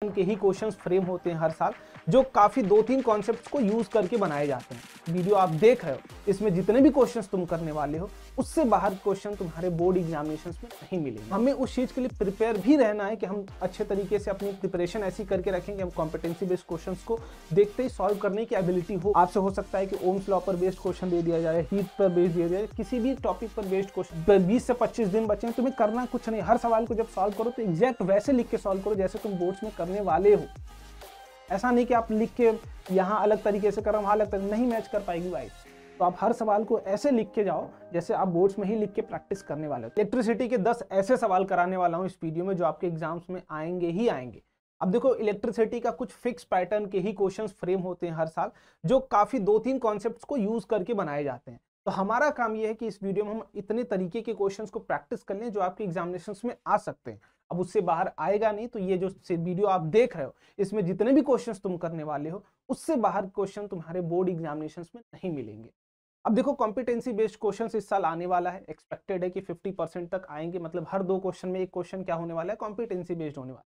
के ही questions frame होते हैं हर साल, जो काफी 2-3 कॉन्सेप्ट्स को यूज करके बनाए जाते हैं। वीडियो आप देख रहे हो, इसमें जितने भी क्वेश्चंस तुम करने वाले हो, उससे बाहर क्वेश्चन तुम्हारे बोर्ड एग्जामिनेशंस में नहीं मिलेंगे। हमें उस चीज के लिए प्रिपेयर भी रहना है कि हम अच्छे तरीके से अपनी प्रिपरेशन ऐसी करके रखेंगे, हम कॉम्पिटेंसी बेस्ड क्वेश्चंस को देखते ही सॉल्व करने की एबिलिटी हो। आपसे हो सकता है कि ओम्स लॉ पर बेस्ड क्वेश्चन दे दिया जाए, हीट पर बेस्ड दिया जाए, किसी भी टॉपिक पर बेस्ड क्वेश्चन। 20 से 25 दिन बचे हैं, तुम्हें करना कुछ नहीं, हर सवाल को जब सॉल्व करो तो एग्जैक्ट वैसे लिख के सॉल्व करो जैसे तुम बोर्ड्स में करने वाले हो। ऐसा नहीं कि आप लिख के यहाँ अलग तरीके से कर रहा हूँ, वहाँ अलग तरीके, नहीं मैच कर पाएगी भाई। तो आप हर सवाल को ऐसे लिख के जाओ जैसे आप बोर्ड्स में ही लिख के प्रैक्टिस करने वाले हो। इलेक्ट्रिसिटी के 10 ऐसे सवाल कराने वाला हूँ इस वीडियो में जो आपके एग्जाम्स में आएंगे ही आएंगे। अब देखो, इलेक्ट्रिसिटी का कुछ फिक्स पैटर्न के ही क्वेश्चंस फ्रेम होते हैं हर साल, जो काफी 2-3 कॉन्सेप्ट्स को यूज करके बनाए जाते हैं। तो हमारा काम यह है कि इस वीडियो में हम इतने तरीके के क्वेश्चंस को प्रैक्टिस कर लें जो आपके एग्जामिनेशंस में आ सकते हैं। अब उससे बाहर आएगा नहीं, तो ये जो वीडियो आप देख रहे हो, इसमें जितने भी क्वेश्चंस तुम करने वाले हो, उससे बाहर क्वेश्चन तुम्हारे बोर्ड एग्जामिनेशंस में नहीं मिलेंगे। अब देखो, कॉम्पिटेंसी बेस्ड क्वेश्चंस इस साल आने वाला है, एक्सपेक्टेड है कि 50% तक आएंगे, मतलब हर 2 क्वेश्चन में एक क्वेश्चन क्या होने वाला है, कॉम्पिटेंसी बेस्ड होने वाला है।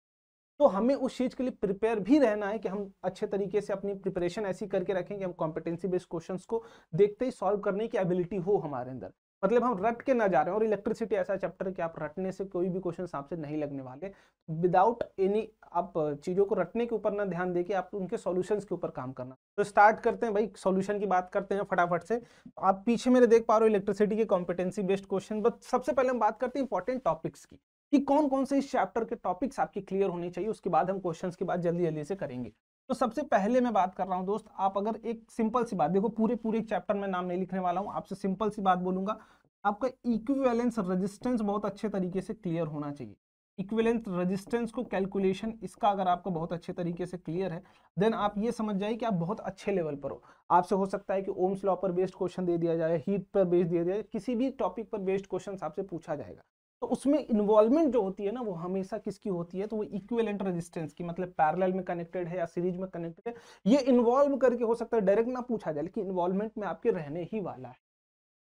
तो हमें उस चीज के लिए प्रिपेयर भी रहना है कि हम अच्छे तरीके से अपनी प्रिपरेशन ऐसी करके रखें कि हम कॉम्पिटेंसी बेस्ड क्वेश्चंस को देखते ही सॉल्व करने की एबिलिटी हो हमारे अंदर। मतलब हम रट के ना जा रहे हैं। और इलेक्ट्रिसिटी ऐसा चैप्टर है कि आप रटने से कोई भी क्वेश्चन आपसे नहीं लगने वाले। विदाउट एनी आप चीजों को रटने के ऊपर ना ध्यान देके आप उनके सॉल्यूशंस के ऊपर काम करना। तो स्टार्ट करते हैं भाई, सॉल्यूशन की बात करते हैं फटाफट से। आप पीछे मेरे देख पा रहे हो इलेक्ट्रिसिटी के कॉम्पिटेंसी बेस्ड क्वेश्चन। बट सबसे पहले हम बात करते हैं इंपॉर्टेंट टॉपिक्स की, कि कौन कौन से इस चैप्टर के टॉपिक्स आपके क्लियर होने चाहिए। उसके बाद हम क्वेश्चंस की बात जल्दी जल्दी से करेंगे। तो सबसे पहले मैं बात कर रहा हूं दोस्त, आप अगर एक सिंपल सी बात देखो, पूरे चैप्टर में नाम नहीं लिखने वाला हूं, आपसे सिंपल सी बात बोलूंगा। आपका इक्विवेलेंस रेजिस्टेंस बहुत अच्छे तरीके से क्लियर होना चाहिए। इक्विवेलेंस रेजिस्टेंस को कैलकुलेशन इसका अगर आपको बहुत अच्छे तरीके से क्लियर है, देन आप ये समझ जाइए कि आप बहुत अच्छे लेवल पर हो। आपसे हो सकता है कि ओम्स लॉ पर बेस्ड क्वेश्चन दे दिया जाए, हीट पर बेस्ड दिया जाए, किसी भी टॉपिक पर बेस्ड क्वेश्चन आपसे पूछा जाएगा। तो उसमें इन्वॉल्वमेंट जो होती है ना, वो हमेशा किसकी होती है, तो वो इक्विवेलेंट रेजिस्टेंस की, मतलब पैरेलल में कनेक्टेड है या सीरीज में कनेक्टेड है। ये इन्वॉल्व करके हो सकता है डायरेक्ट ना पूछा जाए, लेकिन इन्वॉल्वमेंट में आपके रहने ही वाला है।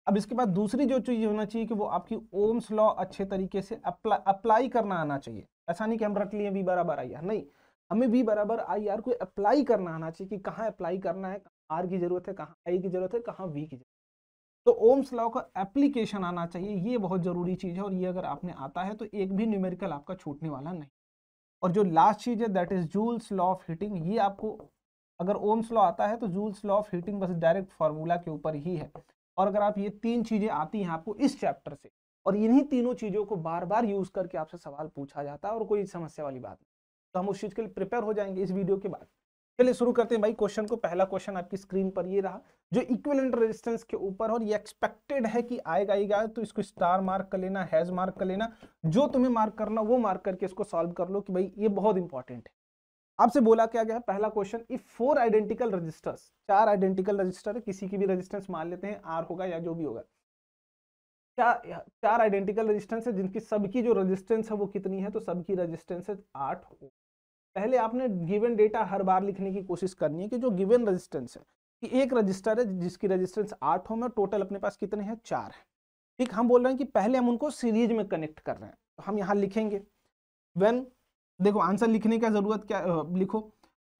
अब इसके बाद दूसरी जो चीज होना चाहिए कि वो आपकी ओम्स लॉ अच्छे तरीके से अप्लाई करना आना चाहिए। ऐसा नहीं कि हम रट लिए V बराबर आई आर, नहीं, हमें V बराबर आई आर को अप्लाई करना आना चाहिए कि कहाँ अप्लाई करना है, कहाँ R की जरूरत है, कहाँ I की जरूरत है, कहाँ V की जरूरत है। तो ओम्स लॉ का एप्लीकेशन आना चाहिए, ये बहुत जरूरी चीज है। और ये अगर आपने आता है तो एक भी न्यूमेरिकल आपका छूटने वाला नहीं। और जो लास्ट चीज है that is joules law of heating, ये आपको अगर ओम्स लॉ आता है तो जूल्स लॉ ऑफ हीटिंग बस डायरेक्ट फार्मूला के ऊपर ही है। और अगर आप ये 3 चीजें आती हैं आपको इस चैप्टर से, और इन्हीं तीनों चीजों को बार बार यूज करके आपसे सवाल पूछा जाता है और कोई समस्या वाली बात नहीं, तो हम उस चीज के लिए प्रिपेयर हो जाएंगे इस वीडियो के बाद। चलिए शुरू करते हैं भाई क्वेश्चन को। पहला क्वेश्चन आपकी स्क्रीन पर ये रहा, जो इक्विवेलेंट रेजिस्टेंस के ऊपर, और ये एक्सपेक्टेड है कि आएगा, तो इसको स्टार मार्क कर लेना, हैज मार्क कर लेना, जो तुम्हें मार्क करना वो मार्क करके इसको सॉल्व कर लो कि भाई ये बहुत इंपॉर्टेंट है। आपसे बोला क्या गया है, पहला question, if 4 identical resistors, 4 identical resistor है, किसी की भी रेजिस्टेंस मान लेते हैं, आर होगा या जो भी होगा, क्या 4 आइडेंटिकल रेजिस्टेंस है जिनकी सबकी जो रेजिस्टेंस है वो कितनी है, तो सबकी रेजिस्टेंस है 8 हो। पहले आपने गिवन डेटा हर बार लिखने की कोशिश करनी है कि जो गिवन रेजिस्टेंस है, कि एक रजिस्टर है जिसकी रेजिस्टेंस 8 हो में, टोटल अपने पास कितने हैं, 4 है। ठीक, हम बोल रहे हैं कि पहले हम उनको सीरीज में कनेक्ट कर रहे हैं, तो हम यहाँ लिखेंगे व्हेन, देखो आंसर लिखने का जरूरत क्या, लिखो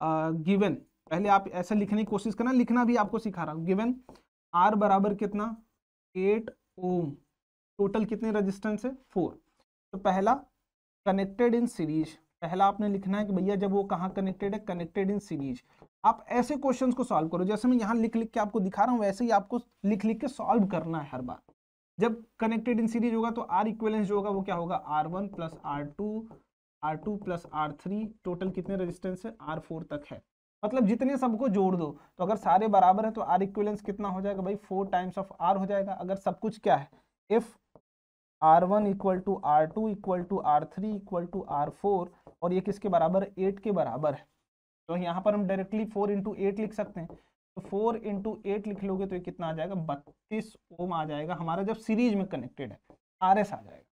गिवन, पहले आप ऐसा लिखने की कोशिश करना, लिखना भी आपको सिखा रहा हूँ। गिवन आर बराबर कितना, 8 ओम, टोटल कितने रेजिस्टेंस है, 4। तो पहला कनेक्टेड इन सीरीज, पहला आपने लिखना है कि भैया जब वो कहाँ कनेक्टेड है, कनेक्टेड इन सीरीज। आप ऐसे क्वेश्चंस को सॉल्व करो, जैसे मैं यहाँ लिख लिख के आपको दिखा रहा हूँ, वैसे ही आपको लिख लिख के सॉल्व करना है हर बार। जब कनेक्टेड इन सीरीज होगा तो आर इक्विवेलेंस जो होगा वो क्या होगा, R1 plus R2 plus R3, total कितने रेजिस्टेंस है, R4 तक है। मतलब जितने सबको जोड़ दो, तो अगर सारे बराबर है तो आर इक्विवेलेंस कितना हो जाएगा भाई, 4 टाइम्स ऑफ R हो जाएगा। अगर सब कुछ क्या है, if R1 equal to R2 equal to R3 equal to R4, और ये किसके बराबर है, 8 के बराबर है, तो यहाँ पर हम डायरेक्टली 4 इंटू 8 लिख सकते हैं। तो 4 इंटू 8 लिख लोगे तो ये कितना आ जाएगा, 32 ओम आ जाएगा हमारा, जब सीरीज में कनेक्टेड है, RS आ जाएगा,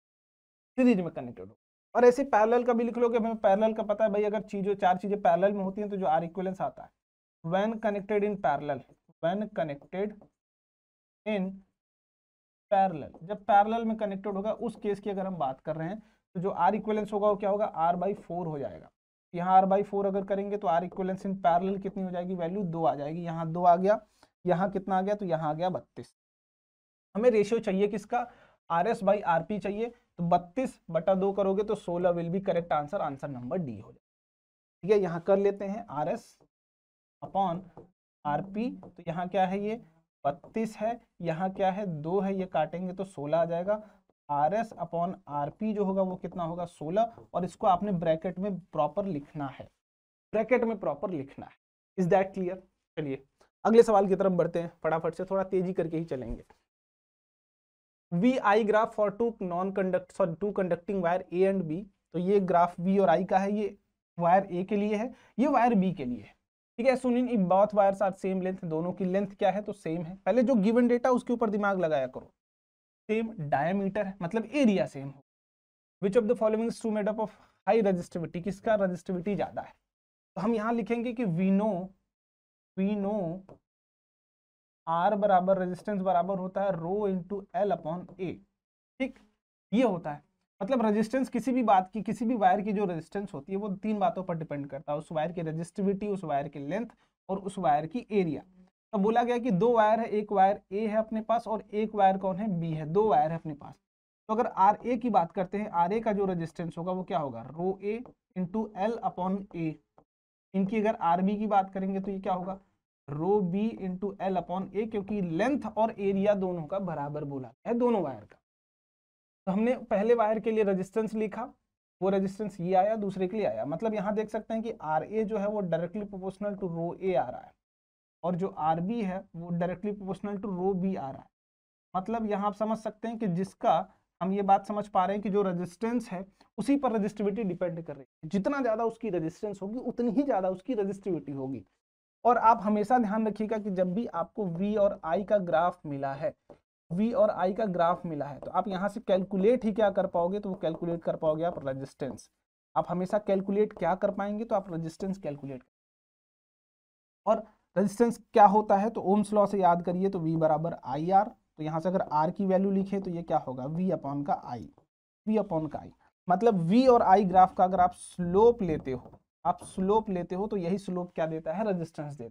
सीरीज में कनेक्टेड हो। और ऐसे पैरेलल का भी लिख लोगे, हमें पैरेलल का पता है भाई, अगर चीजों 4 चीजें पैरेलल में होती हैं तो जो आर इक्विवेलेंस आता है, when connected in parallel, when connected in parallel, जब पैरेलल में कनेक्टेड होगा उस केस की अगर हम बात कर रहे हैं, तो जो आर इक्विवेलेंस होगा वो क्या होगा, R/4 हो जाएगा। यहाँ r/4 अगर करेंगे तो R इक्विवेलेंस इन पैरेलल कितनी हो जाएगी, वैल्यू 2 आ जाएगी। यहाँ 2 आ गया, यहाँ कितना आ गया, तो यहाँ आ गया 32। हमें रेशियो चाहिए किसका, RS/RP चाहिए, तो 32/2 करोगे तो 16 will be correct answer, answer number D हो जाएगा। ठीक है, यहाँ कर लेते हैं RS/RP, तो यहाँ क्या है, ये 32 है, यहाँ क्या है 2 है, ये काटेंगे तो 16 आ जाएगा। RS/RP जो होगा वो कितना होगा, 16, और इसको आपने ब्रैकेट में प्रॉपर लिखना है, ब्रैकेट में प्रॉपर लिखना है। Is that clear? चलिए अगले सवाल की तरफ बढ़ते हैं, फटाफट से, थोड़ा तेजी करके ही चलेंगे। VI graph for two conducting wire A and B, तो ये ग्राफ V और I का है, ये वायर A के लिए है, ये वायर B के लिए है। ठीक है, सुनिए, if both wires are same length, दोनों की लेंथ क्या है, तो सेम है। पहले जो गिवन डेटा उसके ऊपर दिमाग लगाया करो। सेम डायमीटर है, मतलब एरिया सेम हो। Which of the following is to made up of high resistivity, किसका रेजिस्टिविटी ज्यादा है, तो हम यहाँ लिखेंगे कि वी नो R बराबर रेजिस्टेंस बराबर होता है रो इंटू L/A। ठीक, ये होता है, मतलब रेजिस्टेंस किसी भी बात की, किसी भी वायर की जो रेजिस्टेंस होती है वो 3 बातों पर डिपेंड करता है, उस वायर की रेजिस्टिविटी, उस वायर की लेंथ और उस वायर की एरिया। तो बोला गया कि 2 वायर है, एक वायर A है अपने पास और एक वायर कौन है, B है, 2 वायर है अपने पास। तो अगर RA की बात करते हैं, RA का जो रेजिस्टेंस होगा वो क्या होगा, रो A इंटू L/A। इनकी अगर RB की बात करेंगे तो ये क्या होगा, रो B इंटू L/A, क्योंकि लेंथ और एरिया दोनों का बराबर बोला है, दोनों वायर का। तो हमने पहले वायर के लिए रेजिस्टेंस लिखा, वो रेजिस्टेंस ये आया, दूसरे के लिए आया, मतलब यहाँ देख सकते हैं कि RA जो है वो directly proportional to rho A आ रहा है, और जो RB है वो directly proportional to rho B आ रहा है। मतलब यहाँ आप समझ सकते हैं कि जिसका हम ये बात समझ पा रहे हैं कि जो रेजिस्टेंस है उसी पर रेजिस्टिविटी डिपेंड कर रही है, जितना ज्यादा उसकी रेजिस्टेंस होगी उतनी ही ज्यादा उसकी रेजिस्टिविटी होगी। और आप हमेशा ध्यान रखिएगा कि जब भी आपको V और I का ग्राफ मिला है, V और I का ग्राफ मिला है, तो आप यहाँ से कैलकुलेट ही क्या कर पाओगे, तो वो कैलकुलेट कर पाओगे आप रेजिस्टेंस। आप हमेशा कैलकुलेट क्या कर पाएंगे, तो आप रेजिस्टेंस कैलकुलेट। और रेजिस्टेंस क्या होता है, तो ओम्स लॉ से याद करिए, तो V बराबर IR, तो यहाँ से अगर R की वैल्यू लिखे तो ये क्या होगा, V अपॉन का I, V अपॉन का I। मतलब V और I ग्राफ का अगर आप स्लोप लेते हो, तो यही स्लोप क्या देता है, रेजिस्टेंस देता है।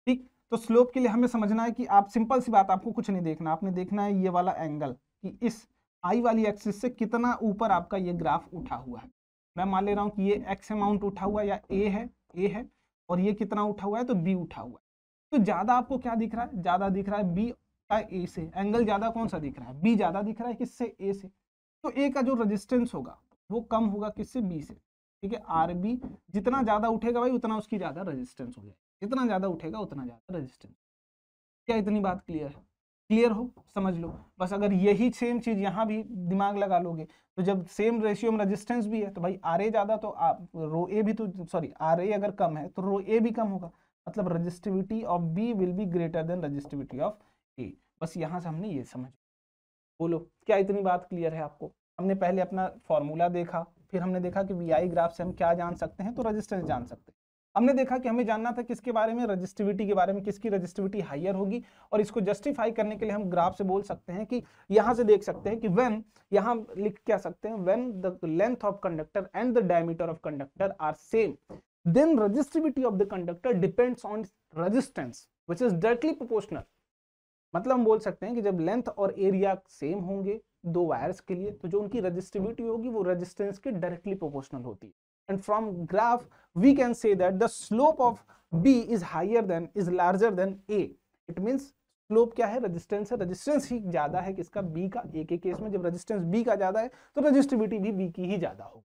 ठीक, तो स्लोप के लिए हमें समझना है कि आप, सिंपल सी बात, आपको कुछ नहीं देखना, आपने देखना है ये वाला एंगल, कि इस I वाली एक्सिस से कितना ऊपर आपका ये ग्राफ उठा हुआ है। मैं मान ले रहा हूँ कि ये X अमाउंट उठा हुआ है, या A है, और ये कितना उठा हुआ है, तो B उठा हुआ है। तो ज्यादा आपको क्या दिख रहा है, ज्यादा दिख रहा है B का A से, एंगल ज्यादा कौन सा दिख रहा है, B ज्यादा दिख रहा है किससे, A से। तो A का जो रेजिस्टेंस होगा वो कम होगा किससे, B से। ठीक है, RB जितना ज्यादा उठेगा भाई उतना उसकी ज्यादा रेजिस्टेंस हो जाएगी, जितना ज्यादा उठेगा उतना ज्यादा रेजिस्टेंस। क्या इतनी बात क्लियर है? क्लियर हो, समझ लो बस। अगर यही सेम चीज यहाँ भी दिमाग लगा लोगे, तो जब सेम रेशियो में रेजिस्टेंस भी है तो भाई RA ज्यादा, तो रो A भी, तो सॉरी RA अगर कम है तो रो A भी कम होगा, मतलब resistivity of B will be greater than resistivity of A। बस यहाँ से हमने ये समझ। बोलो क्या इतनी बात क्लियर है आपको? हमने पहले अपना फॉर्मूला देखा, फिर हमने देखा कि VI ग्राफ से हम क्या जान सकते हैं, तो रेजिस्टेंस जान सकते हैं। हमने देखा कि हमें जानना था किसके बारे में, रेजिस्टिविटी के बारे में, किसकी रेजिस्टिविटी हाईयर होगी, और इसको जस्टिफाई करने के लिए हम ग्राफ से बोल सकते हैं कि यहां से देख सकते हैं कि व्हेन, यहां लिख क्या सकते हैं, when the length of conductor and the diameter of conductor are same, then resistivity of the conductor depends on resistance which is directly proportional. मतलब हम बोल सकते हैं कि जब लेंथ और एरिया सेम होंगे दो वायर्स के लिए, तो जो उनकी रेजिस्टिविटी होगी वो रेजिस्टेंस के डायरेक्टली प्रोपोर्शनल होती है। And from graph we can say that the slope of B is higher than, is larger than A। It means slope क्या है, रेजिस्टेंस है, रेजिस्टेंस ही ज्यादा है किसका, B का। A के केस में जब रेजिस्टेंस B का ज्यादा है तो रेजिस्टिविटी भी B की ही ज्यादा होगी।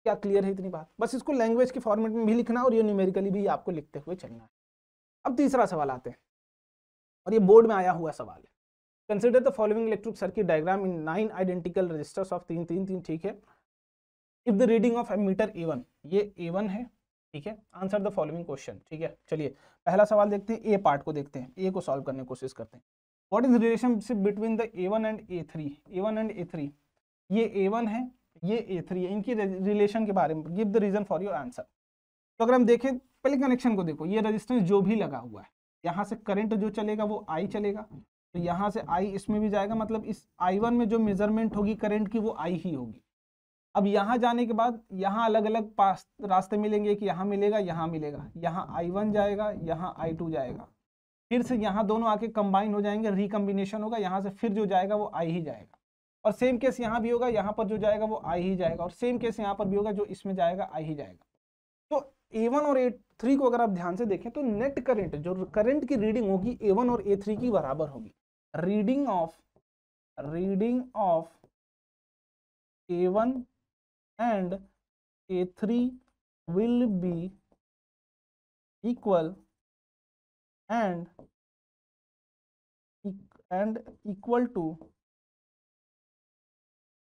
क्या क्लियर है इतनी बात? बस इसको लैंग्वेज के फॉर्मेट में भी लिखना और ये न्यूमेरिकली भी आपको लिखते हुए चलना है। अब तीसरा सवाल आते हैं, और ये बोर्ड में आया हुआ सवाल है। Consider the following electric circuit diagram in 9 identical resistors of 3 3 3। ठीक है, if the reading of ammeter A1, ये A1 है। ठीक है, आंसर द फॉलोइंग क्वेश्चन। ठीक है, चलिए पहला सवाल देखते हैं, ए पार्ट को देखते हैं, ए को सॉल्व करने की कोशिश करते हैं। What is relationship between the A1 and A3? A1 and A3, ये A1 है, ये A3 है, इनकी रिलेशन के बारे में give the reason for your answer. तो अगर हम देखें पहले कनेक्शन को देखो, ये रेजिस्टेंस जो भी लगा हुआ है, यहाँ से करंट जो चलेगा वो I चलेगा, तो यहाँ से I इसमें भी जाएगा, मतलब इस I1 में जो मेजरमेंट होगी करंट की वो I ही होगी। अब यहाँ जाने के बाद यहाँ अलग अलग पास रास्ते मिलेंगे कि यहाँ मिलेगा, यहाँ मिलेगा, यहाँ I1 जाएगा, यहाँ I2 जाएगा, फिर से यहाँ दोनों आके कंबाइन हो जाएंगे, रिकम्बिनेशन होगा, यहाँ से फिर जो जाएगा वो I ही जाएगा। और सेम केस यहाँ भी होगा, यहाँ पर जो जाएगा वो I ही जाएगा, और सेम केस यहाँ पर भी होगा, जो इसमें जाएगा I ही जाएगा। तो A1 और A3 को अगर आप ध्यान से देखें तो नेट करंट, जो करंट की रीडिंग होगी A1 और A3 की बराबर होगी। Reading of A1 and A3 will be equal and equal to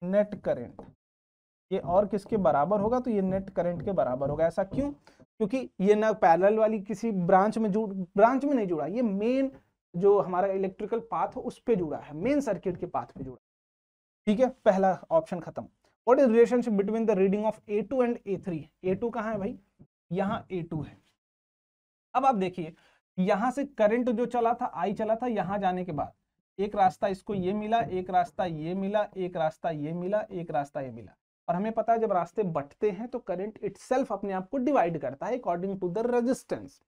net current. ये और किसके बराबर होगा? तो ये नेट करंट के बराबर होगा। ऐसा क्यों? क्योंकि ये ना पैरेलल वाली किसी ब्रांच में नहीं जुड़ा, ये मेन जो हमारा इलेक्ट्रिकल पाथ हो उस पे जुड़ा है, मेन सर्किट के पाथ पे जुड़ा। ठीक है, पहला ऑप्शन खत्म। What is relationship between the reading of A2 and A3? A2 कहाँ है भाई? यहाँ A2 है। अब आप देखिए, यहां से करंट जो चला था, I चला था, यहां जाने के बाद एक रास्ता इसको ये मिला, एक रास्ता ये मिला, एक रास्ता ये मिला, एक रास्ता ये मिला। और हमें पता है जब रास्ते बंटते हैं तो करंट इटसेल्फ अपने आप को डिवाइड करता है अकॉर्डिंग टू द रेजिस्टेंस।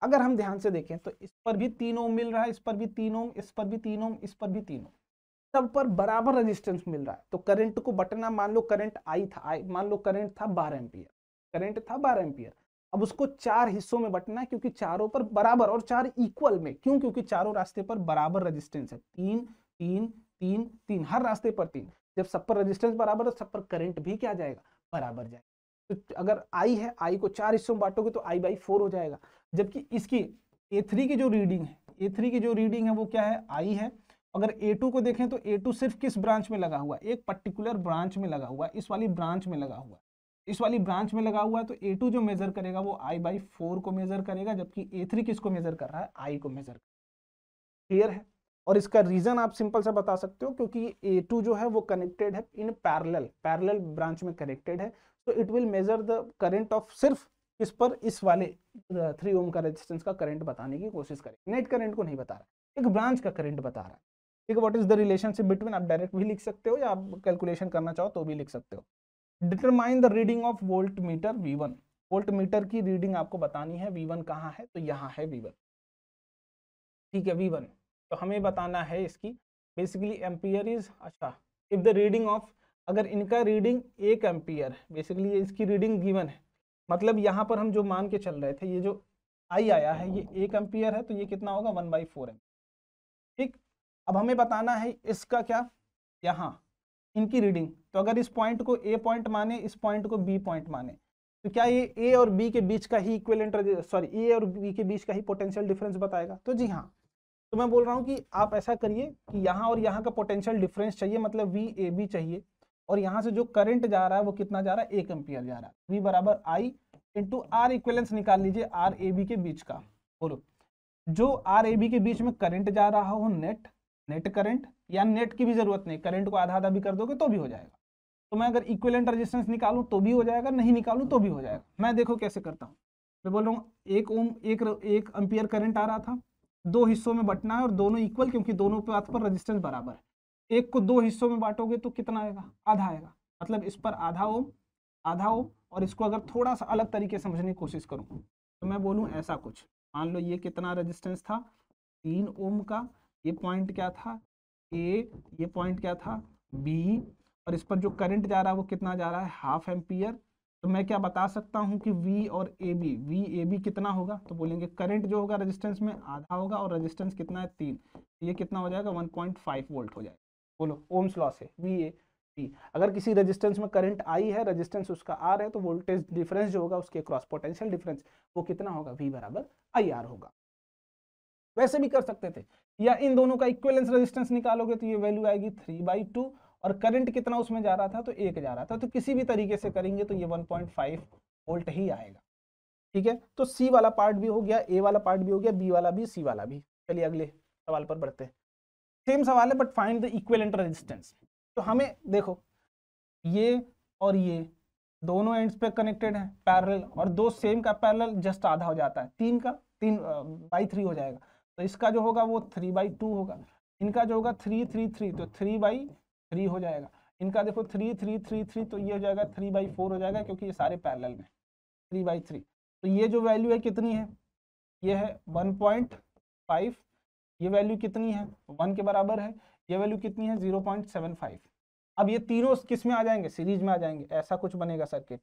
अगर हम ध्यान से देखें तो इस पर भी 3 ओम मिल रहा है, इस पर भी 3 ओम, इस पर भी 3 ओम, इस पर भी 3 ओम, सब पर बराबर रेजिस्टेंस मिल रहा है। तो करंट को बटना, मान लो करंट I था, मान लो करंट था 12 एम्पियर, करंट था 12 एम्पियर। अब उसको 4 हिस्सों में बंटना है, क्योंकि चारों पर बराबर और 4 इक्वल में। क्यों? क्योंकि चारों रास्ते पर बराबर रेजिस्टेंस है, 3 3 3 3, हर रास्ते पर 3। जब सब पर रेजिस्टेंस बराबर है, सब पर करंट भी क्या जाएगा? बराबर जाएगा। तो अगर I है, I को 4 हिस्सों में बांटोगे तो I/4 हो जाएगा। जबकि इसकी A3 की जो रीडिंग है, A3 की जो रीडिंग है वो क्या है? I है। अगर A2 को देखें तो A2 सिर्फ किस ब्रांच में लगा हुआ है? एक पर्टिकुलर ब्रांच में लगा हुआ है, इस वाली ब्रांच में लगा हुआ है, इस वाली ब्रांच में लगा हुआ है। तो A2 जो मेजर करेगा वो I/4 को मेजर करेगा, जबकि A3 किसको मेजर कर रहा है? I को मेजर कर। क्लियर है? और इसका रीजन आप सिंपल सा बता सकते हो, क्योंकि A2 जो है वो कनेक्टेड है इन पैरेलल ब्रांच में कनेक्टेड है। तो it will measure the current of सिर्फ इस पर, इस वाले 3 ओम का रेजिस्टेंस का करंट बताने की कोशिश करें। नेट करंट को नहीं बता रहा, एक ब्रांच का करंट बता रहा है। ठीक है, what is the relationship between, आप डायरेक्ट भी लिख सकते हो या आप कैलकुलेशन करना चाहो तो भी लिख सकते हो। Determine the reading of volt meter V1। Volt meter की रीडिंग आपको बतानी है। V1 कहाँ है? तो यहाँ है V1। ठीक है, V1 तो हमें बताना है इसकी बेसिकली एम्पियर इज, अच्छा, इफ द रीडिंग ऑफ, अगर इनका रीडिंग 1 एम्पियर है, बेसिकली ये इसकी रीडिंग गिवन है, मतलब यहाँ पर हम जो मान के चल रहे थे, ये जो I आया है ये 1 एम्पियर है, तो ये कितना होगा? 1/4 एम्पियर। ठीक, अब हमें बताना है इसका क्या, यहाँ इनकी रीडिंग। तो अगर इस पॉइंट को A पॉइंट माने, इस पॉइंट को B पॉइंट माने, तो क्या ये A और B के बीच का ही इक्विवेलेंट, सॉरी A और B के बीच का ही पोटेंशियल डिफरेंस बताएगा? तो जी हाँ। तो मैं बोल रहा हूँ कि आप ऐसा करिए कि यहाँ और यहाँ का पोटेंशियल डिफरेंस चाहिए, मतलब VAB चाहिए, और यहाँ से जो करंट जा रहा है वो कितना जा रहा है? 1 एम्पियर जा रहा है। V बराबर I इंटू R इक्विवेलेंस निकाल लीजिए RAB के बीच का। बोलो, जो RAB के बीच में करंट जा रहा हो नेट करंट, या नेट की भी जरूरत नहीं, करंट को आधा आधा भी कर दोगे तो भी हो जाएगा। तो मैं अगर इक्विवेलेंट रेजिस्टेंस निकालूं तो भी हो जाएगा, नहीं निकालूं तो भी हो जाएगा। मैं देखो कैसे करता हूं, मैं बोल रहा हूँ 1 ओम 1 एम्पियर करंट आ रहा था, 2 हिस्सों में बंटना है और दोनों इक्वल, क्योंकि दोनों पाथ पर रेजिस्टेंस बराबर है। एक को 2 हिस्सों में बांटोगे तो कितना आएगा? आधा आएगा। मतलब इस पर आधा ओम, और इसको अगर थोड़ा सा अलग तरीके से समझने की कोशिश करूं तो मैं बोलूं ऐसा कुछ, मान लो ये कितना रेजिस्टेंस था? 3 ओम का। ये पॉइंट क्या था? A, ये पॉइंट क्या था? B, और इस पर जो करंट जा रहा है वो कितना जा रहा है? 1/2 एम्पियर। तो मैं क्या बता सकता हूँ कि V और VAB कितना होगा? तो बोलेंगे करंट जो होगा रेजिस्टेंस में आधा होगा, और रेजिस्टेंस कितना है? 3। ये कितना हो जाएगा? 1.5 वोल्ट हो जाएगा। बोलो, ओम्स लॉ से VAB, अगर किसी रेजिस्टेंस में करंट I है, रेजिस्टेंस उसका R है, तो वोल्टेज डिफरेंस जो होगा उसके क्रॉस पोटेंशियल डिफरेंस वो कितना होगा? V बराबर IR होगा। वैसे भी कर सकते थे, या इन दोनों का इक्विवेलेंस रेजिस्टेंस निकालोगे तो ये वैल्यू आएगी 3/2, और करंट कितना उसमें जा रहा था? तो 1 जा रहा था। तो किसी भी तरीके से करेंगे तो ये 1.5 वोल्ट ही आएगा। ठीक है, तो C वाला पार्ट भी हो गया, A वाला पार्ट भी हो गया, B वाला भी, C वाला भी। चलिए अगले सवाल पर बढ़ते हैं। सेम सवाल है but find the equivalent resistance. तो हमें देखो, ये और ये दोनों एंड्स पे कनेक्टेड है पैरेलल, और दो सेम का पैरेलल जस्ट आधा हो जाता है, 3 का 3/3 हो जाएगा। तो इसका जो होगा वो 3/2 होगा, इनका जो होगा 3 3 3, तो 3/3 हो जाएगा। इनका देखो 3 3 3 3, तो ये हो जाएगा 3/4 हो जाएगा, क्योंकि ये सारे पैरेलल में 3/3। तो ये जो वैल्यू है कितनी है, ये है 1.5। ये वैल्यू कितनी है, 1 के बराबर है। ये वैल्यू कितनी है, 0.75। अब ये तीनों किस में आ जाएंगे, सीरीज में आ जाएंगे, ऐसा कुछ बनेगा सर्किट।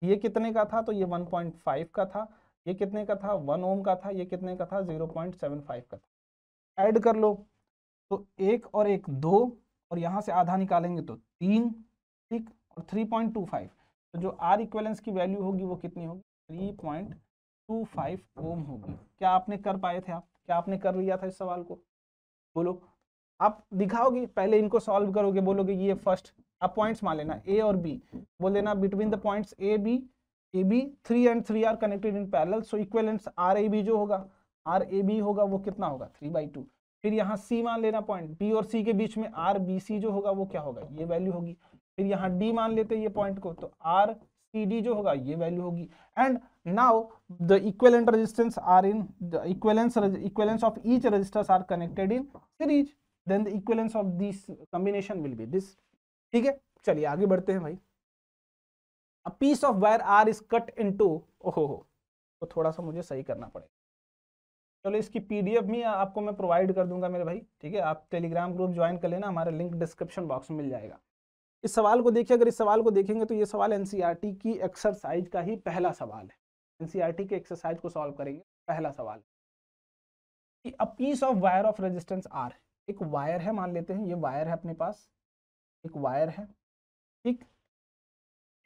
ये कितने का था, तो ये 1.5 का था। ये कितने का था, 1 ओम का था। ये कितने का था, 0.75 का था। ऐड कर लो, तो 1 और 1 2, और यहाँ से आधा निकालेंगे तो 3, ठीक, और 3.25। तो जो आर इक्विवेलेंस की वैल्यू होगी वो कितनी होगी, 3.25 ओम होगी। क्या आपने कर पाए थे, आप क्या आपने कर लिया था इस सवाल को, बोलो। आप दिखाओगे, पहले इनको सॉल्व करोगे, बोलोगे ये फर्स्ट, आप पॉइंट्स मान लेना ए और बी, बोल देना between the points A B 3 and 3 R connected in parallel, so equivalence R A B जो होगा, आर ए बी होगा वो कितना होगा, 3/2। फिर यहाँ सी मान लेना, पॉइंट बी और सी के बीच में आर बी सी जो होगा वो क्या होगा, ये वैल्यू होगी। फिर यहाँ डी मान लेते हैं ये पॉइंट को, तो आर सी डी जो होगा ये वैल्यू होगी। And now the equivalent resistance R in the equivalence of each resistors R connected in series, then the equivalence of this combination will be this. ठीक है, चलिए आगे बढ़ते हैं भाई। A piece of wire R is cut into, ओहो तो थोड़ा सा मुझे सही करना पड़ेगा। चलो इसकी पीडीएफ भी आपको मैं प्रोवाइड कर दूंगा मेरे भाई, ठीक है। आप टेलीग्राम ग्रुप ज्वाइन कर लेना, हमारा लिंक डिस्क्रिप्शन बॉक्स में मिल जाएगा। इस सवाल को देखिए, अगर इस सवाल को देखेंगे तो ये सवाल एनसीईआरटी की एक्सरसाइज का ही पहला सवाल है। एनसीईआरटी के एक्सरसाइज को सॉल्व करेंगे, पहला सवाल कि a piece of wire of resistance R, एक वायर है, मान लेते हैं ये वायर है अपने पास, एक वायर है, ठीक।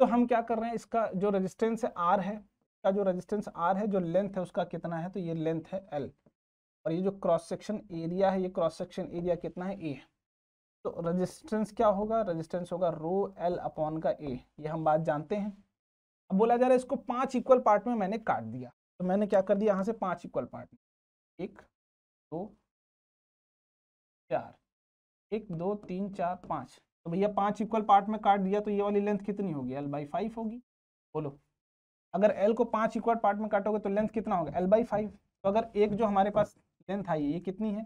तो हम क्या कर रहे हैं, इसका जो रेजिस्टेंस है आर है, का जो रेजिस्टेंस आर है, जो लेंथ है उसका कितना है, तो ये लेंथ है एल, और ये जो क्रॉस सेक्शन एरिया है, ये क्रॉस सेक्शन एरिया कितना है, ए। तो रेजिस्टेंस क्या होगा, रेजिस्टेंस होगा रो एल अपॉन का ए, ये हम बात जानते हैं। अब बोला जा रहा है इसको 5 इक्वल पार्ट में मैंने काट दिया, तो मैंने क्या कर दिया, यहाँ से 5 इक्वल पार्ट में, 1 2 4, 1 2 3 4 5, तो भैया 5 इक्वल पार्ट में काट दिया, तो ये वाली लेंथ कितनी होगी, L/5 होगी। बोलो, अगर L को 5 इक्वल पार्ट में काटोगे तो लेंथ कितना होगा, L/5। तो अगर एक जो हमारे पास लेंथ आई ये कितनी है,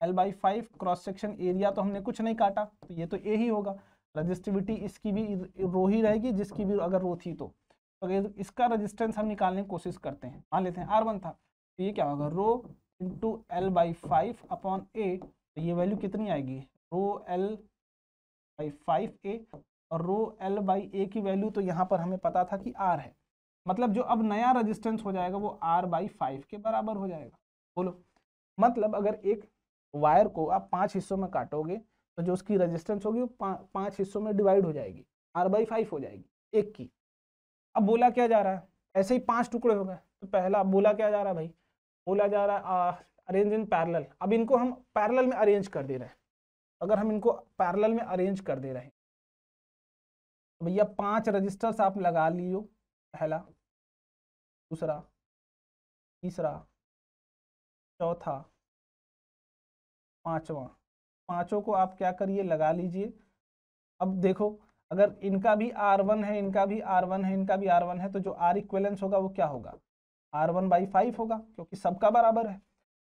L/5, क्रॉस सेक्शन एरिया तो हमने कुछ नहीं काटा, तो ये तो ए ही होगा। रजिस्टिविटी इसकी भी रो ही रहेगी, जिसकी भी अगर रो थी तो अगर इसका रेजिस्टेंस हम निकालने की कोशिश करते हैं, मान लेते हैं R1 था, तो ये क्या होगा, रो इंटू L/5 अपॉन ए, तो ये वैल्यू कितनी आएगी, रो L/5 ए, और रो L/a की वैल्यू तो यहाँ पर हमें पता था कि R है, मतलब जो अब नया रेजिस्टेंस हो जाएगा वो R/5 के बराबर हो जाएगा। बोलो, मतलब अगर एक वायर को आप 5 हिस्सों में काटोगे तो जो उसकी रेजिस्टेंस होगी वो 5 हिस्सों में डिवाइड हो जाएगी, R/5 हो जाएगी एक की। अब बोला क्या जा रहा है, ऐसे ही 5 टुकड़े हो गए, तो पहला बोला क्या जा रहा है भाई, बोला जा रहा है अरेंज इन पैरेलल। अब इनको हम पैरेलल में अरेंज कर दे रहे हैं, अगर हम इनको पैरेलल में अरेंज कर दे रहे हैं तो भैया 5 रजिस्टर्स आप लगा लियो, पहला, दूसरा, तीसरा, चौथा, पांचवा, पांचों को आप क्या करिए, लगा लीजिए। अब देखो, अगर इनका भी R1 है, इनका भी R1 है, इनका भी R1 है, तो जो R इक्विवेलेंस होगा वो क्या होगा, R1/5 होगा, क्योंकि सबका बराबर है।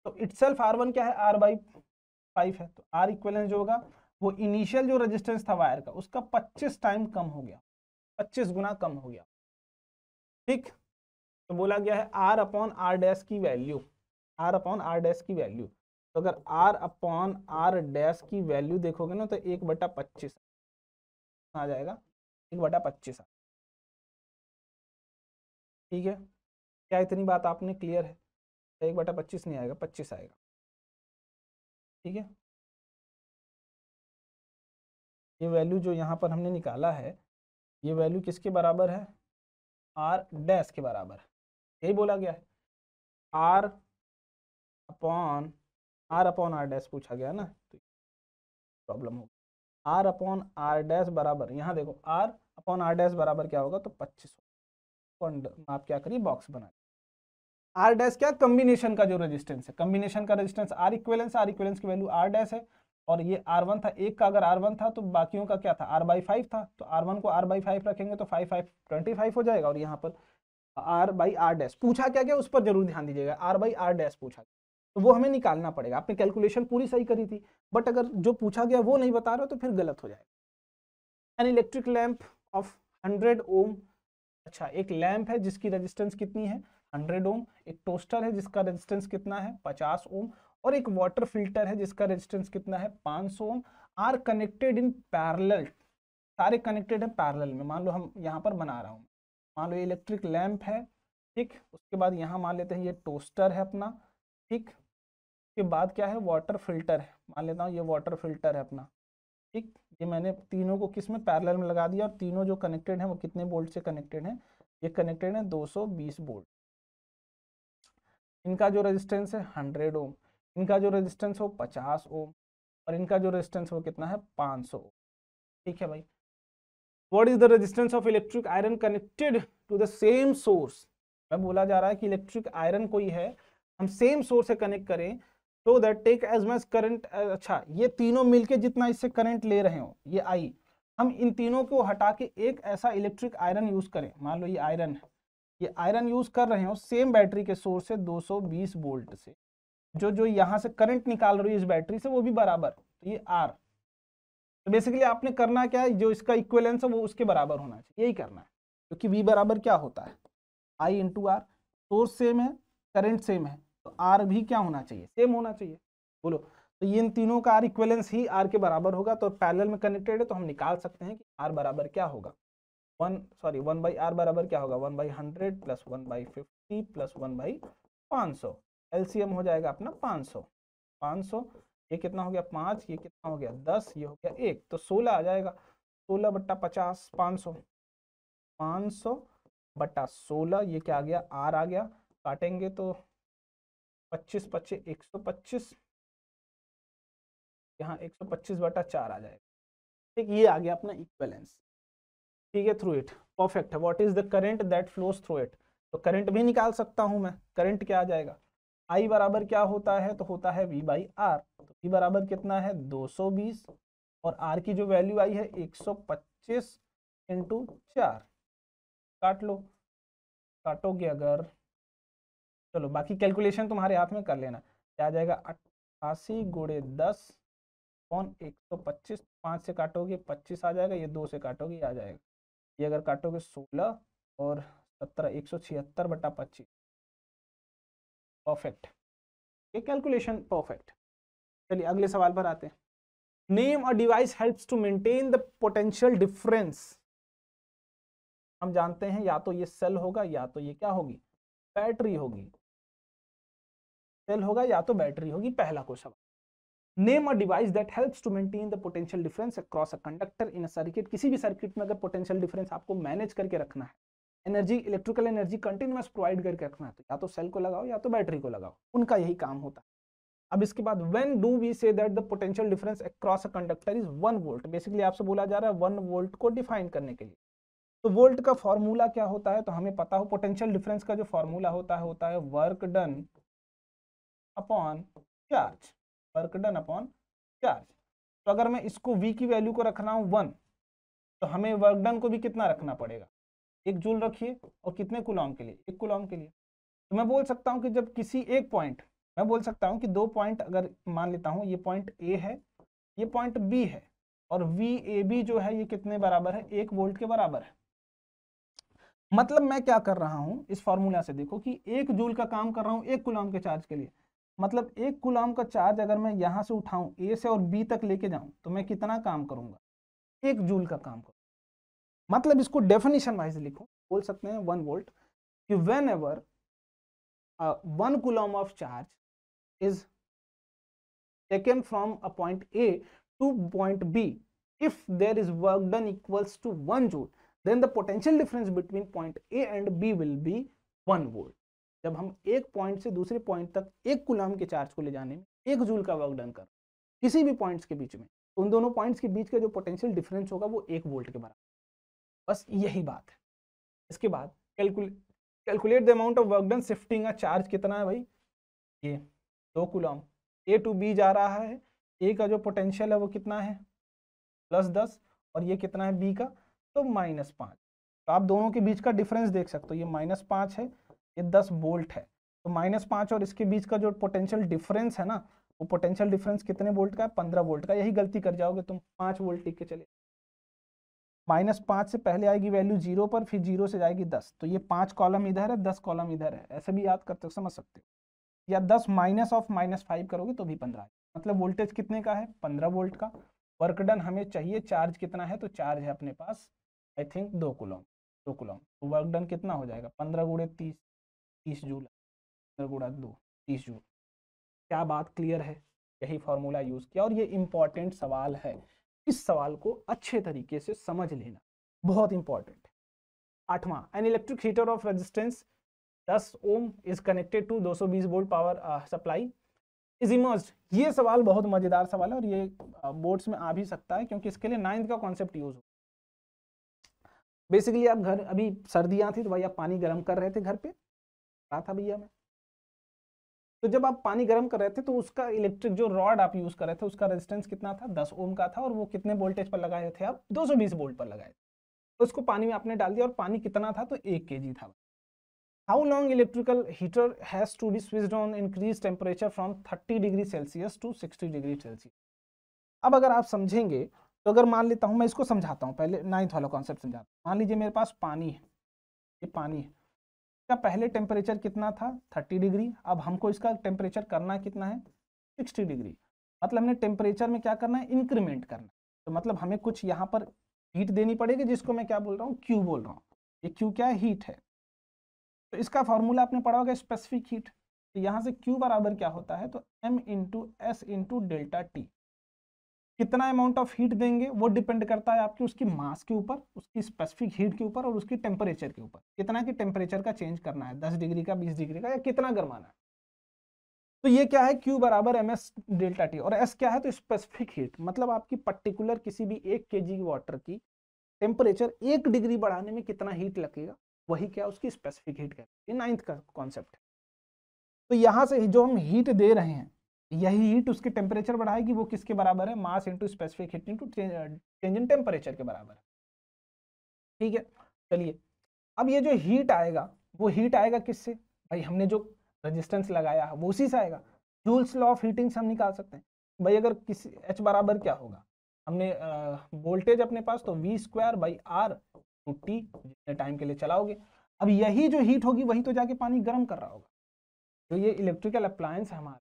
तो इटसेल्फ R1 क्या है, R/5 है, तो R इक्विवेलेंस जो होगा वो इनिशियल जो रेजिस्टेंस था वायर का उसका 25 टाइम कम हो गया, 25 गुना कम हो गया, ठीक। तो बोला गया है R/R' की वैल्यू, R/R' की वैल्यू, तो अगर R/R' की वैल्यू देखोगे ना तो 1/25 आ जाएगा, 1/25। ठीक है, क्या इतनी बात आपने क्लियर है, 1/25 नहीं आएगा, 25 आएगा, ठीक है। ये वैल्यु जो यहाँ पर हमने निकाला है, ये वैल्यू किसके बराबर है, R' के बराबर है, यही बोला गया है। R/R' पूछा गया ना, तो प्रॉब्लम होगी। R/R' बराबर, यहाँ देखो R/R' बराबर क्या होगा, तो 25। आप क्या करिए, बॉक्स बनाइए। R' क्या, कम्बिनेशन का जो रेजिस्टेंस है, कम्बिनेशन का रेजिस्टेंस R इक्विवेलेंस की वैल्यू R' है, और ये R1 था, एक का अगर R1 था तो बाकियों का क्या था, R/5 था, तो R1 को R/5 रखेंगे तो 5 5 25 हो जाएगा, और यहाँ पर R/R' पूछा क्या गया उस पर जरूर ध्यान दीजिएगा, R/R' पूछा, तो वो हमें निकालना पड़ेगा। आपने कैलकुलेशन पूरी सही करी थी, बट अगर जो पूछा गया वो नहीं बता रहे हो तो फिर गलत हो जाएगा। एन इलेक्ट्रिक लैंप ऑफ 100 ओम, अच्छा एक लैंप है जिसकी रेजिस्टेंस कितनी है 100 ओम, एक टोस्टर है जिसका रेजिस्टेंस कितना है 50 ओम, और एक वाटर फिल्टर है जिसका रेजिस्टेंस कितना है 500 ओम, आर कनेक्टेड इन पैरेलल, सारे कनेक्टेड है पैरेलल में। मान लो हम यहाँ पर बना रहा हूँ, मान लो ये इलेक्ट्रिक लैंप है, ठीक, उसके बाद यहाँ मान लेते हैं ये टोस्टर है अपना, ठीक, उसके बाद क्या है वाटर फिल्टर है, मान लेता हूँ ये वाटर फिल्टर है अपना, ठीक। ये मैंने तीनों को किस में पैरेलल में लगा दिया, और तीनों जो कनेक्टेड हैं वो कितने वोल्ट से कनेक्टेड हैं, ये कनेक्टेड है 220 वोल्ट। इनका जो रेजिस्टेंस है 100 ओम, इनका जो रेजिस्टेंस हो 50 ओम, और इनका जो रेजिस्टेंस वो कितना है 500 ओम, ठीक है भाई। What is the resistance of electric iron connected to the same source, मैं बोला जा रहा है कि इलेक्ट्रिक आयरन कोई है, हम सेम सोर्स से कनेक्ट करें तो that take as much current, अच्छा ये तीनों मिलके जितना इससे करंट ले रहे हो ये आई, हम इन तीनों को हटा के एक ऐसा इलेक्ट्रिक आयरन यूज करें, मान लो ये आयरन है, ये आयरन यूज कर रहे हो सेम बैटरी के सोर्स से 220 वोल्ट से, जो जो यहाँ से करंट निकाल रही है इस बैटरी से वो भी बराबर, तो ये आर, तो बेसिकली आपने करना क्या है, जो इसका इक्विवेलेंस है वो उसके बराबर होना चाहिए, यही करना है, क्योंकि V बराबर क्या होता है I into R, source same है करंट सेम है, तो आर भी क्या होना चाहिए सेम होना चाहिए, बोलो। तो ये इन तीनों का आर इक्विवेलेंस ही आर के बराबर होगा, तो पैरेलल में कनेक्टेड है तो हम निकाल सकते हैं कि आर बराबर क्या होगा, 1 बाई आर बराबर क्या होगा 1/100 प्लस 1/50 प्लस 1/500, एलसीएम हो जाएगा अपना 500, 500 ये कितना हो गया 5, ये कितना हो गया 10, ये हो गया 1, तो 16 आ जाएगा, 16 बट्टा 50 500, 500 बट्टा 16, ये क्या आ गया आर आ गया, काटेंगे तो 25 25 125, यहाँ 125 बटा 4 आ जाएगा, ठीक, ये आ गया अपना इक्विवेलेंस, ठीक है, थ्रू इट, परफेक्ट है। What is the current that flows through it, तो करंट भी निकाल सकता हूं मैं, करंट क्या आ जाएगा I बराबर क्या होता है, तो होता है V बाई आर, तो V बराबर कितना है 220, और R की जो वैल्यू आई है 125 इंटू 4, काट लो, काटोगे अगर, चलो बाकी कैलकुलेशन तुम्हारे हाथ में कर लेना, क्या आ जाएगा 88 गुणे 10 कौन 125, 5 से काटोगे 25 आ जाएगा, ये 2 से काटोगे ये आ जाएगा, ये अगर काटोगे 16 और 17 176 बटा 25, परफेक्ट, ये कैलकुलेशन परफेक्ट। चलिए अगले सवाल पर आते हैं। Name a device helps to maintain the potential difference, हम जानते हैं या तो ये सेल होगा या तो ये क्या होगी बैटरी होगी, सेल होगा या तो बैटरी होगी, पहला question. Name a device that helps to maintain the potential difference across a conductor in a circuit, किसी भी सर्किट में अगर पोटेंशियल डिफरेंस आपको मैनेज करके रखना है, energy electrical energy continuous provide करके रखना है, तो या तो सेल को लगाओ या तो बैटरी को लगाओ, उनका यही काम होता है। अब इसके बाद when do we say that the potential difference across a conductor is 1 volt, basically आपसे बोला जा रहा है 1 वोल्ट को डिफाइन करने के लिए, तो वोल्ट का फॉर्मूला क्या होता है, तो हमें पता हो पोटेंशियल डिफरेंस का जो फॉर्मूला होता है work done upon charge, work done upon charge. तो अगर मैं इसको V की वैल्यू को रखना हूं 1, तो हमें वर्क डन को भी कितना रखना पड़ेगा 1 जूल रखिए, और कितने कूलॉम के लिए 1 कूलॉम के लिए। तो मैं बोल सकता हूं कि जब किसी एक पॉइंट, मैं बोल सकता हूं कि 2 पॉइंट अगर मान लेता हूं, ये पॉइंट A है ये पॉइंट B है, और VAB जो है ये कितने बराबर है 1 वोल्ट के बराबर है। मतलब मैं क्या कर रहा हूं इस फॉर्मूला से, देखो कि 1 जूल का काम कर रहा हूं 1 कूलॉम के चार्ज के लिए, मतलब 1 कूलॉम का चार्ज अगर मैं यहां से उठाऊं A से और B तक लेके जाऊं तो मैं कितना काम करूंगा 1 जूल का काम करूंगा। मतलब इसको डेफिनेशन वाइज लिखो, बोल सकते हैं 1 वोल्ट कि when ever 1 Coulomb of charge is taken from a point A to point B, if there is work done equals to 1 joule, then the potential difference between point A and B will be 1 volt। जब हम एक point से दूसरे point तक 1 coulomb के charge को ले जाने में 1 जूल का वर्क डन कर किसी भी पॉइंट्स के बीच में, उन दोनों पॉइंट्स के बीच का जो पोटेंशियल डिफरेंस होगा वो 1 वोल्ट के बराबर, बस यही बात है। इसके बाद calculate the amount of work done shifting a charge, कितना है भाई ये 2 कूलम, A टू B जा रहा है, A का जो पोटेंशियल है वो कितना है +10, और ये कितना है B का तो -5, तो आप दोनों के बीच का डिफरेंस देख सकते हो, ये -5 है ये 10 वोल्ट है, तो -5 और इसके बीच का जो पोटेंशियल डिफरेंस है ना, वो पोटेंशियल डिफरेंस कितने वोल्ट का है? 15 वोल्ट का। यही गलती कर जाओगे तुम, 5 वोल्ट टिक के चले। -5 से पहले आएगी वैल्यू 0 पर, फिर 0 से जाएगी 10, तो ये 5 कॉलम इधर है, 10 कॉलम इधर है, ऐसे भी याद करते हो, समझ सकते हो। या 10 माइनस ऑफ -5 करोगे तो भी 15, मतलब वोल्टेज कितने का है? 15 वोल्ट का। वर्क डन हमें चाहिए, चार्ज कितना है? तो चार्ज है अपने पास आई थिंक 2 कूलम, 2 कूलम। तो वर्क डन कितना हो जाएगा? 15 गुणे 30, 30 जूल, 15 गुणा 2, 30 जूल। क्या बात क्लियर है? यही फॉर्मूला यूज किया, और ये इंपॉर्टेंट सवाल है, इस सवाल को अच्छे तरीके से समझ लेना, बहुत इंपॉर्टेंट। 8वां, an electric heater of resistance 10 ohm is connected to 220 volt power supply is immersed. ये सवाल बहुत मजेदार सवाल है, और ये बोर्ड्स में आ भी सकता है, क्योंकि इसके लिए 9th का कॉन्सेप्ट यूज हो। बेसिकली आप घर, अभी सर्दियां थी तो भाई आप पानी गर्म कर रहे थे घर पे, कहा था भैया मैं। तो जब आप पानी गर्म कर रहे थे तो उसका इलेक्ट्रिक जो रॉड आप यूज कर रहे थे, उसका रेजिस्टेंस कितना था? 10 ओम का था, और वो कितने वोल्टेज पर लगाए थे आप? 220 वोल्ट पर लगाए थे। तो उसको पानी में आपने डाल दिया, और पानी कितना था? तो 1 kg था। How long electrical heater has to be switched on increase temperature from 30 degree Celsius to 60 degree Celsius. अब अगर आप समझेंगे तो, अगर मान लेता हूं, मैं इसको समझाता हूं, पहले 9th वाला कॉन्सेप्ट समझाता हूं। मान लीजिए मेरे पास पानी है, ये पानी है, इसका पहले टेम्परेचर कितना था? 30 डिग्री। अब हमको इसका टेम्परेचर करना कितना है? 60 डिग्री। मतलब हमने टेम्परेचर में क्या करना है? इंक्रीमेंट करना है। तो मतलब हमें कुछ यहाँ पर हीट देनी पड़ेगी, जिसको मैं क्या बोल रहा हूँ? क्यू बोल रहा हूँ। ये क्यू क्या है? हीट है। तो इसका फॉर्मूला आपने पढ़ा होगा, स्पेसिफिक हीट। तो यहाँ से क्यू बराबर क्या होता है? तो m into S into delta T. कितना अमाउंट ऑफ हीट देंगे वो डिपेंड करता है आपकी उसकी मास के ऊपर, उसकी स्पेसिफिक हीट के ऊपर, और उसकी टेम्परेचर के ऊपर। कितना की टेम्परेचर का चेंज करना है, 10 डिग्री का, 20 डिग्री का, या कितना गर्माना है। तो ये क्या है? Q बराबर MS डेल्टा टी। और S क्या है? तो स्पेसिफिक हीट, मतलब आपकी पर्टिकुलर किसी भी 1 kg वाटर की टेम्परेचर 1 डिग्री बढ़ाने में कितना हीट लगेगा, वही क्या उसकी स्पेसिफिक हीट कहते हैं। 9th का कॉन्सेप्ट है। तो यहां से जो हम हीट दे रहे हैं, यही हीट उसकी टेम्परेचर बढ़ाएगी। वो किसके बराबर है? Mass into specific heat into change in temperature के बराबर है। ठीक है, चलिए। अब ये जो हीट आएगा, वो हीट आएगा किससे? भाई हमने जो रेजिस्टेंस लगाया है वो उसी से आएगा। जूल्स लॉ ऑफ हीटिंग से हम निकाल सकते हैं। भाई अगर किसी H बराबर क्या होगा, हमने वोल्टेज अपने पास, तो V²/R टू T, जितने टाइम के लिए चलाओगे। अब यही जो हीट होगी वही तो जाके पानी गर्म कर रहा होगा। जो ये इलेक्ट्रिकल अप्लायंस है हमारा,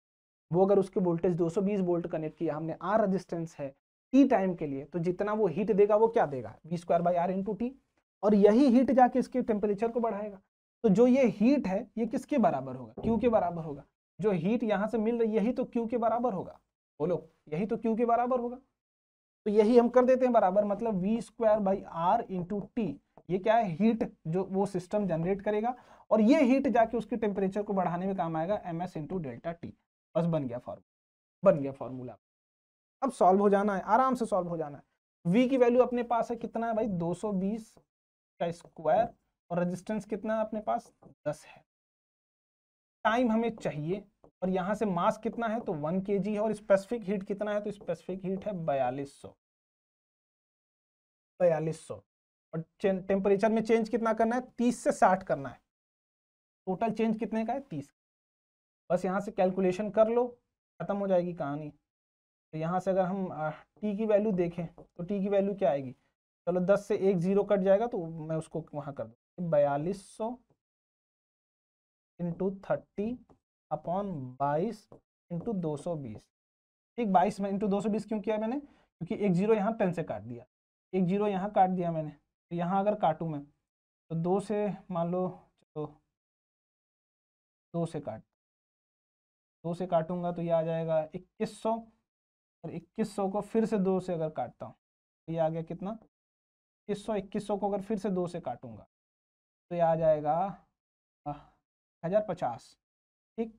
वो अगर उसके वोल्टेज 220 वोल्ट कनेक्ट किया हमने, R रेजिस्टेंस है T टाइम के लिए, तो जितना वो हीट देगा वो क्या देगा? V²/R into T. और यही हीट जाके इसके टेम्परेचर को बढ़ाएगा। तो जो ये हीट है ये किसके बराबर होगा? Q के बराबर होगा। जो हीट यहाँ से मिल रही है यही तो Q के बराबर होगा। बोलो, यही तो Q के बराबर होगा। तो यही हम कर देते हैं बराबर, मतलब V²/R इंटू टी। ये क्या है? हीट जो वो सिस्टम जनरेट करेगा, और ये हीट जाके उसके टेम्परेचर को बढ़ाने में काम आएगा, MS इंटू डेल्टा टी। बस बन गया फॉर्मूला, बन गया फॉर्मूला। अब सॉल्व हो जाना है, आराम से सॉल्व हो जाना है। V की वैल्यू अपने पास है कितना है भाई? 220 का स्क्वायर, और रेजिस्टेंस कितना है अपने पास? 10 है। टाइम हमें चाहिए, और यहां से मास कितना है? तो 1 kg है। और स्पेसिफिक हीट कितना है? तो स्पेसिफिक हीट है 4200। और टेम्परेचर में चेंज कितना करना है? 30 से 60 करना है। टोटल चेंज कितने का है? 30। बस यहाँ से कैलकुलेशन कर लो, खत्म हो जाएगी कहानी। तो यहाँ से अगर हम टी की वैल्यू देखें, तो टी की वैल्यू क्या आएगी? चलो 10 से 1 0 कट जाएगा, तो मैं उसको वहाँ कर दूँ, 4200 इंटू 30 अपॉन 22 इंटू 220। ठीक, 22 में इंटू 220 क्यों किया मैंने? क्योंकि 1 0 यहाँ 10 से काट दिया, 1 0 यहाँ काट दिया मैंने। तो यहाँ अगर काटूँ मैं, तो 2 से मान लो, चलो 2 से काटूंगा तो ये आ जाएगा 2100। और 2100 को फिर से 2 से अगर काटता हूँ तो ये आ गया कितना? 2100 को अगर फिर से 2 से काटूंगा तो ये आ जाएगा 1050। ठीक,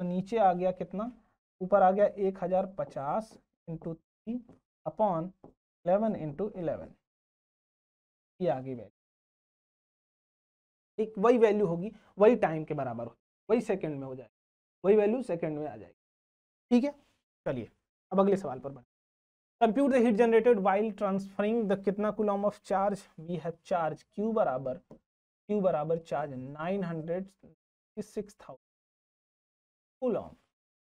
तो नीचे आ गया कितना? ऊपर आ गया 1050 इंटू 3 अपॉन 11 इंटू 11। ये आ गई वैल्यू। ठीक, वही वैल्यू होगी, वही टाइम के बराबर होगी, वही सेकंड में हो जाएगी, वही वैल्यू सेकंड में आ जाएगी। ठीक है, चलिए अब अगले सवाल पर बढ़े। Compute the heat generated while transferring the कितना coulomb of charge? We have charge Q बराबर charge 966,000 coulomb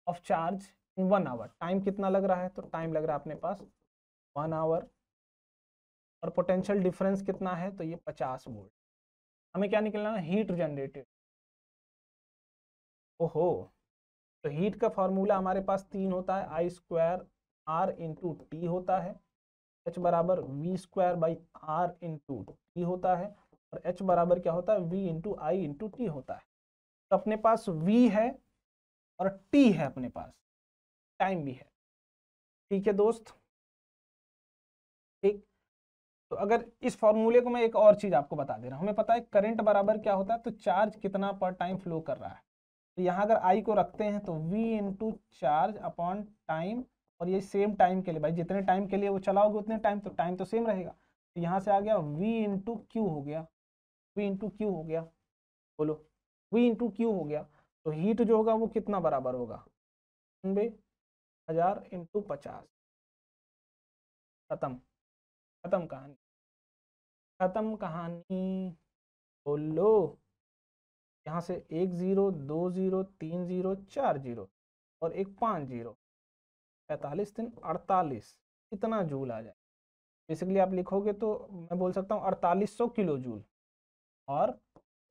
of charge in 1 hour. Time कितना लग रहा है, तो टाइम लग रहा है अपने पास 1 आवर, और पोटेंशियल डिफरेंस कितना है, तो ये 50 वोल्ट। हमें क्या निकलना है, हीट जनरेटेड। ओहो, तो हीट का फॉर्मूला हमारे पास 3 होता है, I square R into T होता है, एच बराबर V square by R into T होता है, और एच बराबर क्या होता है, V into I into T होता है। तो अपने पास वी है और टी है, अपने पास टाइम भी है। ठीक है दोस्त, ठीक। तो अगर इस फॉर्मूले को मैं एक और चीज आपको बता दे रहा हूं, हमें पता है करंट बराबर क्या होता है, तो चार्ज कितना पर टाइम फ्लो कर रहा है। तो यहाँ अगर आई को रखते हैं तो v into charge upon time, और ये सेम टाइम के लिए, भाई जितने टाइम के लिए वो चलाओगे उतने टाइम, तो टाइम तो सेम रहेगा। तो यहाँ से आ गया v इंटू क्यू हो गया, v इंटू क्यू हो गया, बोलो v इंटू क्यू हो गया। तो हीट जो होगा वो कितना बराबर होगा, 90,000 इंटू 50। खत्म, खत्म कहानी, खत्म कहानी, बोलो। यहाँ से 1 0 2 0 3 0 4 0 और एक 5 0, 45 3 48, कितना जूल आ जाए। बेसिकली आप लिखोगे तो मैं बोल सकता हूँ 4800 किलो जूल, और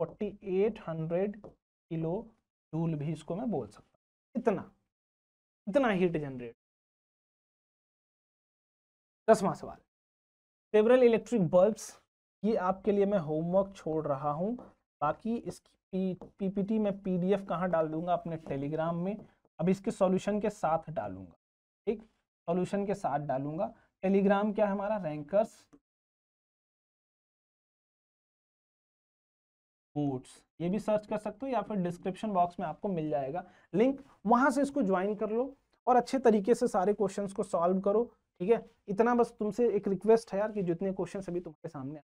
4800 किलो जूल भी इसको मैं बोल सकता हूँ। इतना इतना हीट जनरेट। 10वां सवाल, सेवरल इलेक्ट्रिक बल्ब्स, ये आपके लिए मैं होमवर्क छोड़ रहा हूँ। बाकी इसकी पीपीटी में पीडीएफ कहाँ डाल दूंगा, अपने टेलीग्राम में। अब इसके सॉल्यूशन के साथ डालूंगा, ठीक, सॉल्यूशन के साथ डालूंगा। टेलीग्राम क्या है हमारा, रैंकर्स बूट्स, ये भी सर्च कर सकते हो, या फिर डिस्क्रिप्शन बॉक्स में आपको मिल जाएगा लिंक, वहां से इसको ज्वाइन कर लो और अच्छे तरीके से सारे क्वेश्चंस को सॉल्व करो। ठीक है, इतना बस तुमसे एक रिक्वेस्ट है यार, कि जितने क्वेश्चन अभी तुम्हारे सामने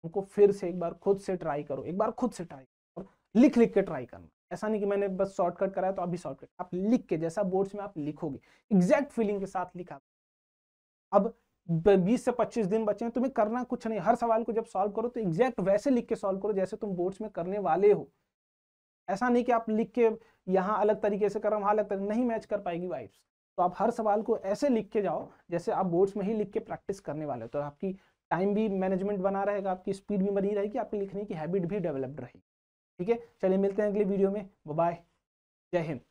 उनको फिर से एक बार खुद से ट्राई करो, एक बार खुद से ट्राई करो, लिख लिख के ट्राई करना। ऐसा नहीं कि मैंने बस शॉर्टकट कराया तो अभी शॉर्टकट, आप लिख के, जैसा बोर्ड्स में आप लिखोगे एग्जैक्ट फीलिंग के साथ लिखा। अब 20 से 25 दिन बचे हैं, तुम्हें करना कुछ नहीं, हर सवाल को जब सॉल्व करो तो एग्जैक्ट वैसे लिख के सॉल्व करो जैसे तुम बोर्ड्स में करने वाले हो। ऐसा नहीं कि आप लिख के यहाँ अलग तरीके से कर रहा हूँ, वहां अलग तरीके, नहीं मैच कर पाएगी वाइब्स। तो आप हर सवाल को ऐसे लिख के जाओ जैसे आप बोर्ड्स में ही लिख के प्रैक्टिस करने वाले हो, तो आपकी टाइम भी मैनेजमेंट बना रहेगा, आपकी स्पीड भी बनी रहेगी, आपकी लिखने की हैबिट भी डेवलप्ड रहेगी। ठीक है, चलिए मिलते हैं अगले वीडियो में, बाय, जय हिंद।